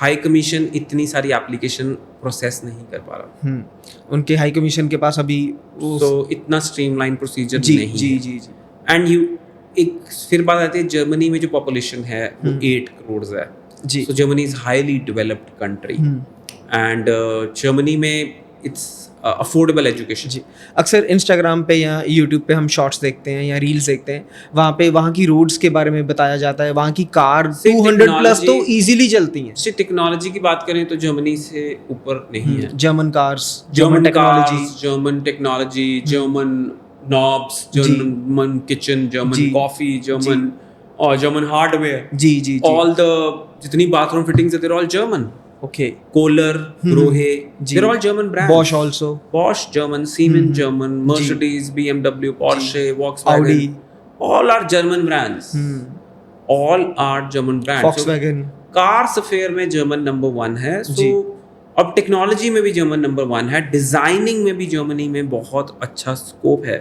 High Commission इतनी सारी application process नहीं कर पा रहा.
उनके हाई कमीशन के पास अभी
So इतना streamline procedure
जी,
नहीं
जी,
है.
जी, जी,
एंड यू एक फिर बात आती है जर्मनी में जो पॉपुलेशन है वो 8 करोड़ है।
जी,
so Germany is highly developed country and Germany में इट्स अफोर्डेबल एजुकेशन।
जी, अक्सर इंस्टाग्राम पे या यूट्यूब पे हम शॉर्ट्स देखते हैं या रील्स देखते हैं, वहाँ पे वहाँ की रोड्स के बारे में बताया जाता है, वहाँ की कार 200 प्लस तो इजीली चलती हैं।
से टेक्नोलॉजी की बात करें तो जर्मनी से ऊपर नहीं है।
German cars,
German technology, German knobs, German kitchen, German coffee, German hardware,
जी, जी,
ऑल द जितनी बाथरूम फिटिंग्स है there all German.
Okay,
Kohler, Grohe, they're all German brands.
Bosch also,
Bosch German, Siemens German, Mercedes, BMW, Porsche, Volkswagen,
Audi,
all are German brands. All are German brands.
Volkswagen,
So, cars affair में German number 1 है. So अब टेक्नोलॉजी में भी जर्मन नंबर 1 है, डिजाइनिंग में भी जर्मनी में बहुत अच्छा स्कोप है.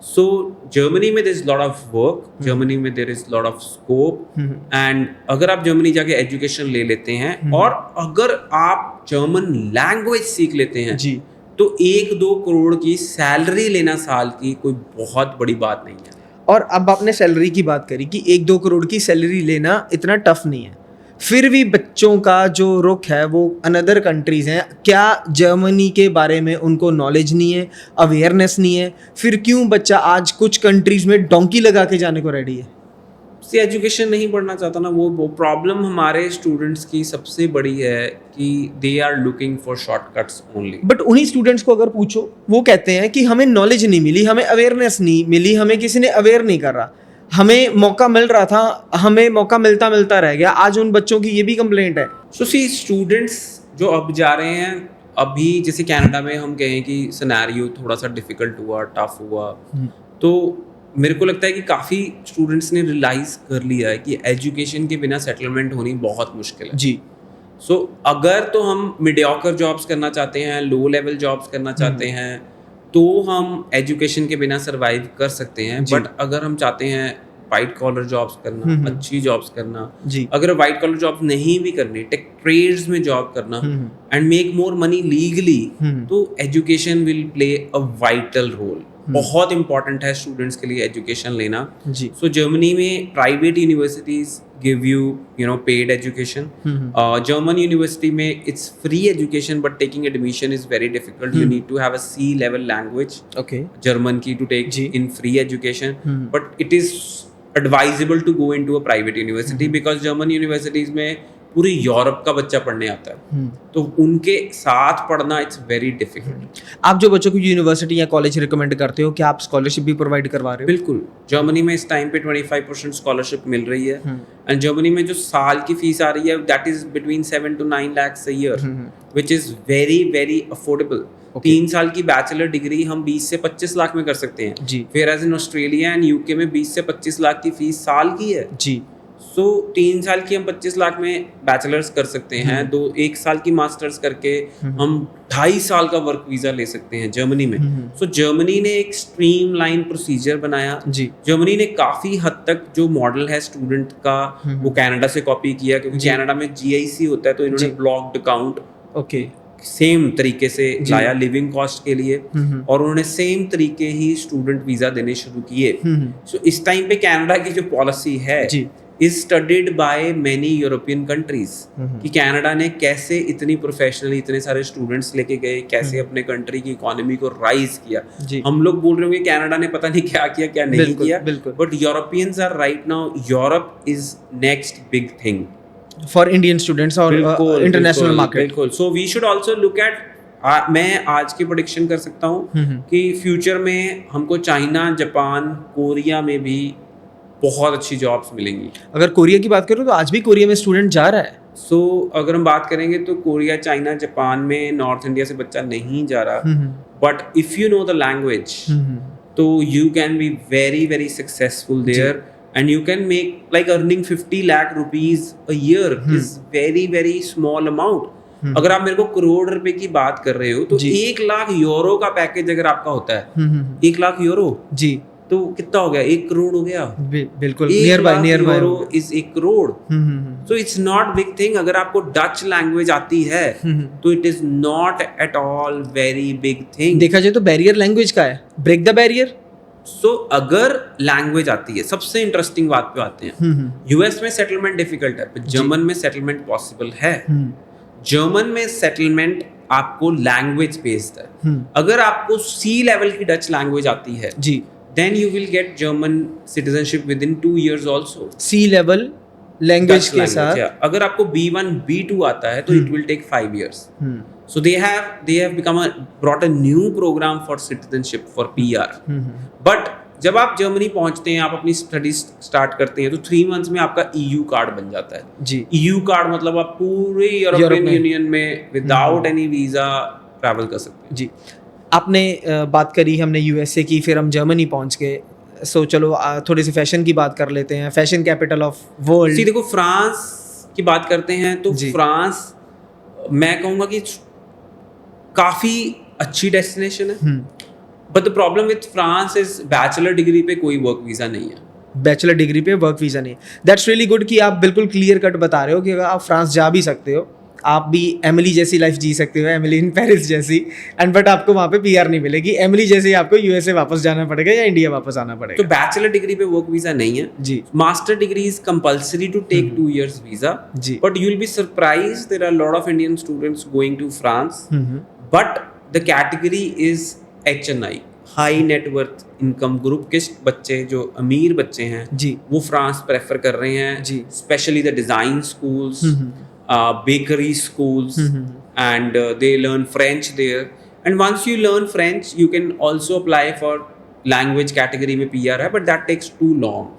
सो जर्मनी में there is lot of work, Germany में there is lot of scope. And अगर आप जर्मनी जाके एजुकेशन ले लेते हैं और अगर आप जर्मन लैंग्वेज सीख लेते हैं
जी,
तो 1-2 करोड़ की सैलरी लेना साल की कोई बहुत बड़ी बात नहीं है.
और अब आपने सैलरी की बात करी कि 1-2 करोड़ की सैलरी लेना इतना टफ नहीं है, फिर भी बच्चों का जो रुख है वो अनदर कंट्रीज़ हैं. क्या जर्मनी के बारे में उनको नॉलेज नहीं है, अवेयरनेस नहीं है? फिर क्यों बच्चा आज कुछ कंट्रीज़ में डोंकी लगा के जाने को रेडी है?
से एजुकेशन नहीं पढ़ना चाहता ना, वो प्रॉब्लम हमारे स्टूडेंट्स की सबसे बड़ी है कि they are looking for shortcuts only.
But उन्हीं स्टूडेंट्स को अगर पूछो, वो कहते हैं कि हमें नॉलेज नहीं मिली, हमें अवेयरनेस नहीं मिली, हमें किसी ने अवेयर नहीं कर रहा, हमें मौका मिल रहा था, हमें मौका मिलता मिलता रह गया. आज उन बच्चों की ये भी कंप्लेंट है.
सो सी स्टूडेंट्स जो अब जा रहे हैं, अभी जैसे कनाडा में हम कहें कि सिनेरियो थोड़ा सा डिफिकल्ट हुआ, टफ हुआ, तो मेरे को लगता है कि काफ़ी स्टूडेंट्स ने रियलाइज़ कर लिया है कि एजुकेशन के बिना सेटलमेंट होनी बहुत मुश्किल है.
जी.
सो अगर तो हम मीडियोकर जॉब्स करना चाहते हैं, लो लेवल जॉब्स करना चाहते हैं, तो हम एजुकेशन के बिना सरवाइव कर सकते हैं. बट अगर हम चाहते हैं वाइट कॉलर जॉब्स करना, अच्छी जॉब्स करना, अगर वाइट कॉलर जॉब्स नहीं भी करनी, टेक ट्रेड्स में जॉब करना and make more money legally, तो education will play a vital role. बहुत इंपॉर्टेंट है स्टूडेंट्स के लिए एजुकेशन लेना. सो जर्मनी में private universities give you paid education. German university में it's free education but taking admission is very difficult. You need to have a C level language German की to take in free education. But it is advisable to go into a private university because German universities में पूरी यूरोप का बच्चा पढ़ने आता है, तो उनके साथ पढ़ना इट्स वेरी डिफिकल्ट.
आप जो बच्चों को यूनिवर्सिटी या कॉलेज रिकमेंड करते हो, क्या आप स्कॉलरशिप भी प्रोवाइड करवा रहे हो?
बिल्कुल. जर्मनी में इस टाइम पे 25% स्कॉलरशिप मिल रही है. एंड जर्मनी में जो साल की फीस आ रही है that is between 7 to 9 lakhs a year, which is very very affordable. 3 साल की बैचलर डिग्री हम 20 से 25 लाख में कर सकते हैं. फिर as in Australia and UK में 20 से 25 लाख की फीस साल की है.
जी.
सो 3 साल की हम 25 लाख में बैचलर्स कर सकते हैं. 1 साल की मास्टर्स करके हम 2.5 साल का वर्क वीजा ले सकते हैं जर्मनी में. सो जर्मनी ने एक स्ट्रीमलाइन प्रोसीजर बनाया. जर्मनी ने काफी हद तक जो मॉडल है स्टूडेंट का वो कनाडा से कॉपी किया, क्योंकि कनाडा में GIC होता है, तो इन्होंने ब्लॉक्ड अकाउंट सेम तरीके से लाया लिविंग कॉस्ट के लिए, और उन्होंने सेम तरीके ही स्टूडेंट वीजा देने शुरू किए. सो इस टाइम पे कनाडा की जो पॉलिसी है is studied by many European countries कि कनाडा ने कैसे इतनी प्रोफेशनली इतने सारे स्टूडेंट्स लेके गए, कैसे अपने कंट्री की इकोनॉमी को राइज किया. हम लोग बोल रहे होंगे कनाडा ने पता नहीं क्या किया क्या नहीं किया, but Europeans are right now, Europe is next big thing
for Indian students और इंटरनेशनल मार्केट.
बिल्कुल. So we should also look at, मैं आज की प्रेडिक्शन कर सकता हूँ कि फ्यूचर में हमको चाइना, जापान, कोरिया में भी बहुत अच्छी जॉब्स मिलेंगी.
अगर कोरिया की बात करूँ तो आज भी कोरिया में स्टूडेंट जा रहा है.
सो अगर हम बात करेंगे तो कोरिया, चाइना, जापान में नॉर्थ इंडिया से बच्चा नहीं जा रहा, but if you know the language तो you can be very very successful there and you can make like earning 50 lakh rupees a year is very very small amount. अगर आप मेरे को करोड़ रुपए की बात कर रहे हो तो 1 लाख यूरो का पैकेज अगर आपका होता है, 1 लाख यूरो जी, तो कितना हो गया? 1 करोड़ हो गया.
बिल्कुल near by
is 1 crore. So it's not big thing. अगर आपको डच लैंग्वेज आती है तो it is not at all very big thing.
देखा जाए तो बैरियर लैंग्वेज का है, ब्रेक द बैरियर.
सो अगर लैंग्वेज आती है, सबसे इंटरेस्टिंग बात पे आते हैं. यूएस में सेटलमेंट डिफिकल्ट है, जर्मन में सेटलमेंट पॉसिबल है. जर्मन में सेटलमेंट आपको लैंग्वेज बेस्ड है. अगर आपको C लेवल की डच लैंग्वेज आती है जी, then you will get German citizenship within 2 years also.
C level language के साथ.
अगर आपको B1, B2 आता है तो it will take 5 years. So they have brought a new program for citizenship for PR. But जब आप जर्मनी पहुंचते हैं, आप अपनी स्टडी स्टार्ट करते हैं, तो 3 months में आपका EU कार्ड बन जाता है जी. EU कार्ड मतलब आप पूरे यूरोपियन यूनियन में विदाउट एनी वीजा ट्रैवल कर सकते हैं जी.
आपने बात करी हमने USA की, फिर हम जर्मनी पहुंच गए. सो चलो थोड़ी सी फैशन की बात कर लेते हैं. Fashion capital of world.
देखो फ्रांस की बात करते हैं तो फ्रांस मैं कहूँगा कि काफ़ी अच्छी डेस्टिनेशन है, but the problem with France is bachelor degree पे कोई वर्क वीज़ा नहीं है।
बैचलर डिग्री पे वर्क वीज़ा नहीं। दैट्स रियली गुड कि आप बिल्कुल क्लियर कट बता रहे हो कि अगर आप फ्रांस जा भी सकते हो, आप भी एमिली जैसी लाइफ जी सकते हो, एमिली इन पेरिस जैसी, एंड बट आपको वहाँ पे पीआर नहीं मिलेगी। एमिली जैसे ही आपको यूएसए वापस जाना पड़ेगा या इंडिया वापस आना पड़ेगा।
तो बैचलर डिग्री पे वर्क वीज़ा नहीं है
जी।
Master degree is compulsory to take 2 years visa
जी।
But you will be surprised there are lot of Indian students going to France, but the category is HNI, high net worth income group के बच्चे, जो अमीर बच्चे हैं
जी,
वो फ्रांस प्रेफर कर रहे हैं
जी।
Specially the design schools, bakery schools, and they learn French there. And once you learn French, you can also apply for language category में PR है, but that takes too long.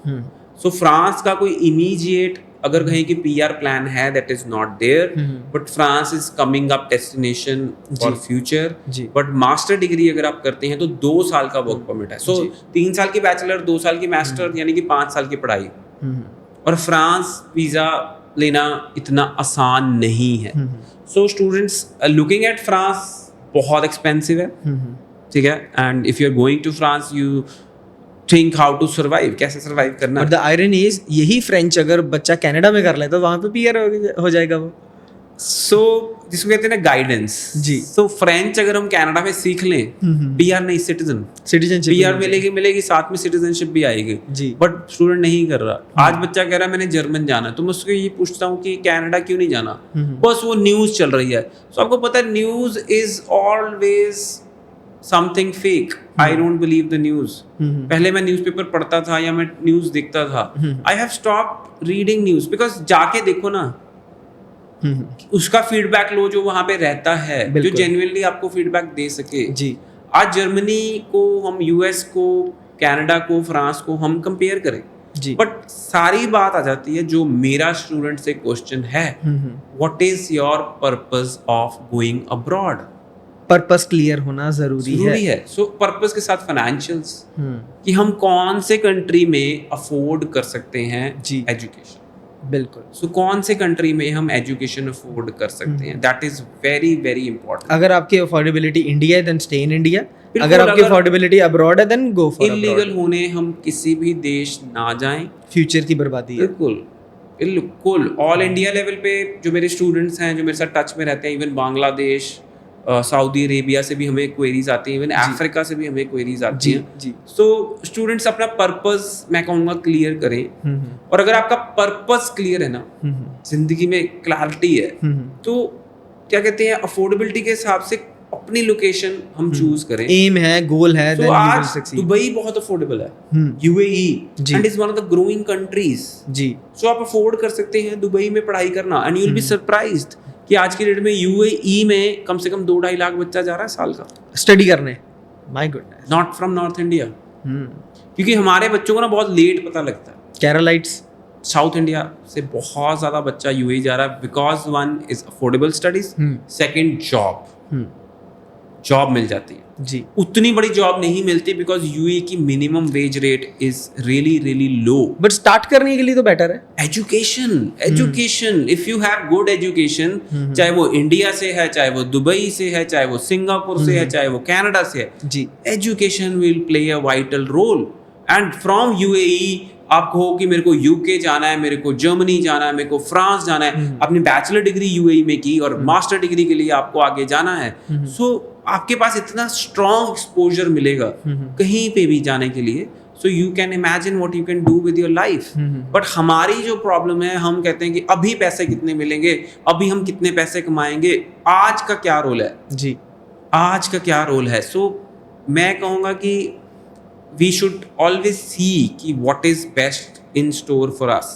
So France का कोई immediate अगर कहें कि PR plan है, that is not there. But France is coming up destination for future. But master degree अगर आप करते हैं तो 2 साल का work permit है. So 3 साल की bachelor, 2 साल की master, यानी कि 5 साल की पढ़ाई. और फ्रांस वीज़ा लेना इतना आसान नहीं है। So students looking at France बहुत एक्सपेंसिव है, ठीक है, and if you are going to France you think how to survive, कैसे सर्वाइव करना।
बट द आयरनी इज यही फ्रेंच अगर बच्चा कनाडा में कर ले तो वहाँ पे पीआर हो जाएगा वो।
सो जिसको कहते हैं ना गाइडेंस
जी।
सो फ्रेंच अगर हम कनाडा में सीख लें, पीआर नहीं सिटीजनशिप, पीआर मिलेगी साथ में सिटीजनशिप भी आएगी जी। बट स्टूडेंट नहीं कर रहा। आज बच्चा कह रहा है मैंने जर्मन जाना, तो मैं उसको ये पूछता हूँ कि कनाडा क्यों नहीं जाना, बस वो न्यूज चल रही है। सो आपको पता है news is always something fake. I don't believe the news. पहले मैं न्यूज़पेपर पढ़ता था या मैं न्यूज देखता था, I have stopped reading news because जाके देखो ना, उसका फीडबैक लो जो वहां पे रहता है, जो जेन्युइनली आपको फीडबैक दे सके जी। आज जर्मनी को हम यूएस को, कनाडा को, फ्रांस को हम कंपेयर करें जी, बट सारी बात आ जाती है जो मेरा स्टूडेंट से क्वेश्चन है, what is your purpose of going abroad.
Purpose clear होना जरूरी है।
सो पर्पस के साथ फाइनेंशियल्स, कि हम कौन से कंट्री में अफोर्ड कर सकते हैं जी एजुकेशन।
बिल्कुल।
सो कौन से कंट्री में हम एजुकेशन अफोर्ड कर सकते हैं, that is very very important.
अगर आपकी अफोर्डेबिलिटी इंडिया है देन स्टे इन इंडिया, अगर आपकी अफोर्डेबिलिटी अब्रॉड है then go for abroad.
Illegal होने हम किसी भी देश ना जाएं,
फ्यूचर की बर्बादी है।
बिल्कुल ऑल इंडिया लेवल पे जो मेरे स्टूडेंट्स हैं, जो मेरे साथ टच में रहते हैं, इवन बांग्लादेश, सऊदी अरेबिया से भी हमें क्वेरीज आती हैं, इवन अफ्रीका से भी हमें क्वेरीज आती हैं। सो स्टूडेंट्स अपना पर्पस मैं कहूँगा क्लियर करें, और अगर आपका पर्पस क्लियर है ना, जिंदगी में क्लैरिटी है, तो क्या कहते हैं अफोर्डेबिलिटी के हिसाब से अपनी लोकेशन हम चूज करें।
एम है, गोल है,
तो आज दुबई बहुत अफोर्डेबल है, UAE and is one of the growing countries जी। सो आप अफोर्ड कर सकते हैं दुबई में पढ़ाई करना, and you will be surprised कि आज की डेट में यूएई में कम से कम 2-2.5 लाख बच्चा जा रहा है साल का
स्टडी करने। My goodness.
Not from north India, क्योंकि हमारे बच्चों को ना बहुत लेट पता लगता है।
केरलाइट्स
साउथ इंडिया से बहुत ज्यादा बच्चा यूएई जा रहा है, because one is affordable studies, second job मिल जाती है जी। उतनी बड़ी जॉब नहीं मिलती बिकॉज यूएई की minimum wage rate is really really low,
but start करने के लिए तो बेटर है
education. If you have good education, चाहे वो इंडिया से है, चाहे वो दुबई से है, चाहे वो सिंगापुर से है, चाहे वो कनाडा से है जी, education will play a vital role. And from UAE आप कहो कि मेरे को यूके जाना है, मेरे को जर्मनी जाना है, मेरे को फ्रांस जाना है, अपनी बैचलर डिग्री यूएई में की और मास्टर डिग्री के लिए आपको आगे जाना है, सो आपके पास इतना स्ट्रॉन्ग एक्सपोजर मिलेगा कहीं पे भी जाने के लिए, so you can imagine what you can do with your life. But हमारी जो प्रॉब्लम है, हम कहते हैं कि अभी पैसे कितने मिलेंगे, अभी हम कितने पैसे कमाएंगे, आज का क्या रोल है जी, आज का क्या रोल है। सो मैं कहूँगा कि we should always see कि what is best in store for us.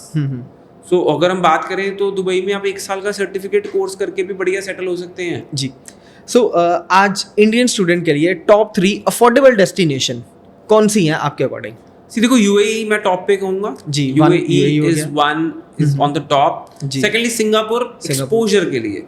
So अगर हम बात करें तो दुबई में आप 1 साल का सर्टिफिकेट कोर्स करके भी बढ़िया सेटल हो सकते हैं
जी। So आज इंडियन स्टूडेंट के लिए टॉप 3 अफोर्डेबल डेस्टिनेशन कौन सी हैं आपके अकॉर्डिंग?
देखो यूएई मैं टॉप पे कहूंगा जी, UAE is on the top. Secondly Singapore exposure के लिए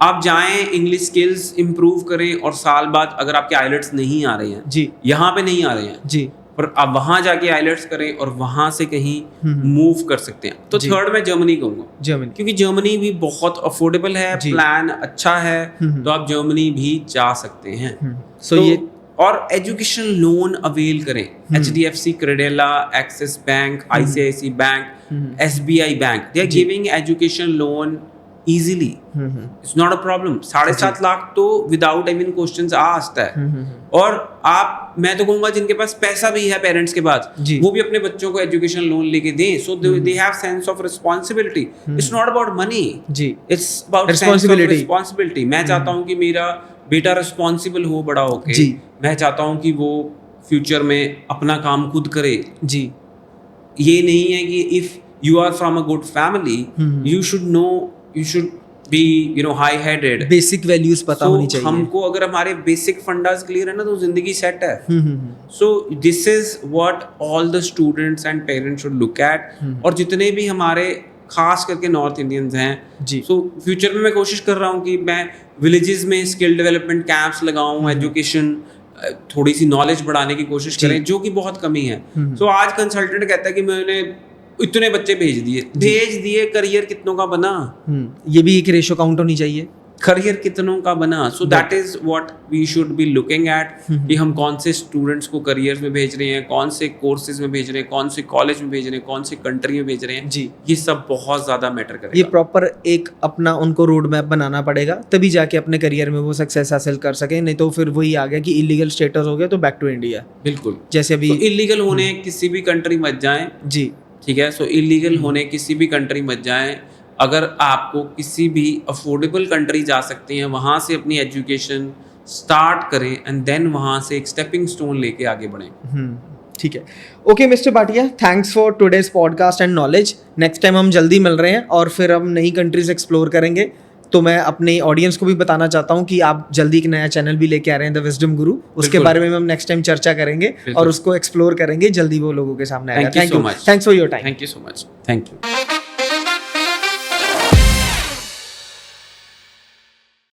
आप जाएं, इंग्लिश स्किल्स इंप्रूव करें, और साल बाद अगर आपके आइलेट्स नहीं आ रहे हैं जी, यहाँ पे नहीं आ रहे हैं जी, और आप वहां जाके आइलेट्स करें और वहां से कहीं मूव कर सकते हैं। तो थर्ड मैं जर्मनी कहूंगा,
जर्मनी,
क्योंकि जर्मनी भी बहुत अफोर्डेबल है, प्लान अच्छा है, तो आप जर्मनी भी जा सकते हैं।
सो ये
और एजुकेशन लोन अवेल करें, HDFC, Credila, Axis bank, ICICI bank, SBI bank, they are giving education loan easily, it's not a problem. 7.5 lakh तो विदाउट इवन क्वेश्चंस आस्क्ड है। और आप, मैं तो कहूंगा जिनके पास पैसा भी है पेरेंट्स के पास, वो भी अपने बच्चों को एजुकेशन लोन लेके दें, so they have sense of responsibility. It's not about money जी, इट्स अबाउट रिस्पांसिबिलिटी। मैं चाहता हूं कि मेरा बेटा रिस्पांसिबल हो बड़ा होके, मैं चाहता हूं कि वो फ्यूचर में अपना काम खुद करे जी। ये नहीं है कि if you are from a good family you should know, you should be, you know, high headed,
basic values पता होनी चाहिए
हमको। अगर हमारे बेसिक फंडास क्लियर है ना तो जिंदगी सेट है। So this is what all the students and parents should look at. और जितने भी हमारे खास करके नॉर्थ इंडियंस हैं, सो फ्यूचर में मैं कोशिश कर रहा हूँ कि मैं विलेजेस में स्किल डेवलपमेंट कैंप्स लगाऊं, एजुकेशन, थोड़ी सी नॉलेज बढ़ाने की कोशिश करें, जो कि बहुत कमी है। सो आज कंसल्टेंट कहता है कि मैंने इतने बच्चे भेज दिए, करियर कितनों का बना?
ये भी एक रेशो काउंट होनी चाहिए,
करियर कितनों का बना। So that is what we should be looking at, कि हम कौन से स्टूडेंट्स को करियर में भेज रहे हैं, कौन से कोर्सेज में भेज रहे हैं, कौन से कॉलेज में भेज रहे हैं, कौन से कंट्री में भेज रहे हैं जी। ये सब बहुत ज्यादा मैटर करेगा।
ये प्रॉपर एक अपना उनको रोड मैप बनाना पड़ेगा, तभी जाके अपने करियर में वो सक्सेस हासिल कर सके। नहीं तो फिर वही आ गया कि इलीगल स्टेटस हो गया तो बैक टू इंडिया।
बिल्कुल,
जैसे अभी
इलीगल होने किसी भी कंट्री मत जाएं जी, ठीक है। सो इलीगल होने किसी भी कंट्री मत जाएं। अगर आपको किसी भी अफोर्डेबल कंट्री जा सकते हैं, वहाँ से अपनी एजुकेशन स्टार्ट करें एंड देन वहाँ से एक स्टेपिंग स्टोन लेके आगे बढ़ें।
ठीक है, okay mister Bhatia, thanks for today's podcast and knowledge. Next time हम जल्दी मिल रहे हैं और फिर हम नई कंट्रीज एक्सप्लोर करेंगे। तो मैं अपने ऑडियंस को भी बताना चाहता हूँ कि आप जल्दी एक नया चैनल भी लेके आ रहे हैं, द विजडम गुरु। उसके बारे में हम नेक्स्ट टाइम चर्चा करेंगे और उसको एक्सप्लोर करेंगे, जल्दी वो लोगों के सामने आएगा।
Thank you so much,
thanks for your time.
Thank you so much, thank you.